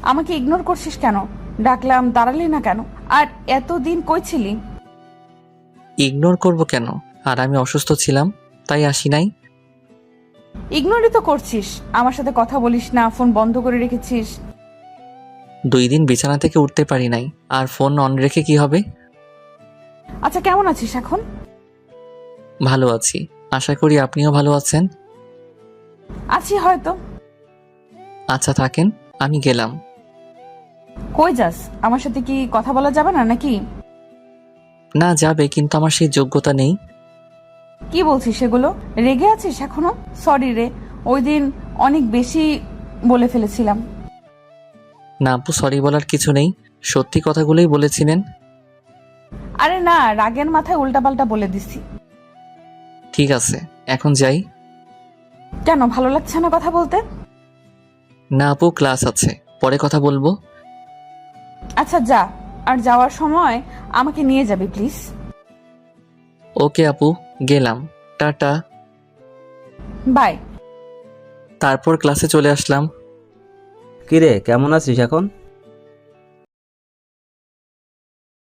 আমাকে ইগনোর করছিস কেন? ডাকলাম দাঁড়ালি না কেন? আর এতদিন কই ছিলি? ইগনোর করব কেন? আর আমি অসুস্থ ছিলাম, তাই আসি নাই। ইগনোরই তো করছিস। আমার সাথে কথা বলিস না, ফোন বন্ধ করে রেখেছিস। 2 দিন বিছানা থেকে উঠতে পারি নাই, আর ফোন অন রেখে কি হবে? আচ্ছা, কেমন আছিস এখন? ভালো আছি, আশা করি আপনিও ভালো আছেন। আছি হয়তো। আচ্ছা থাকেন, আমি গেলাম। কই যাস? আমার সাথে কি কথা বলা যাবে না নাকি? না যাবে, কিন্তু আমার সেই যোগ্যতা নেই। কি বলছিস সেগুলো? রেগে আছিস এখনো? সরি রে, ওই দিন অনেক বেশি বলে ফেলেছিলাম। না আপু, সরি বলার কিছু নেই, সত্যি কথাগুলোই বলেছিলেন। আরে না, রাগের মাথায় উল্টাপাল্টা বলে দিছি। ঠিক আছে, এখন যাই। কেন, ভালো লাগছে না কথা বলতে? না আপু, ক্লাস আছে, পরে কথা বলবো। আচ্ছা যা, আর যাওয়ার সময় আমাকে নিয়ে যাবি প্লিজ। ওকে আপু, গেলাম। টাটা। বাই। তারপর ক্লাসে চলে আসলাম। কিরে, কেমন আছিস এখন?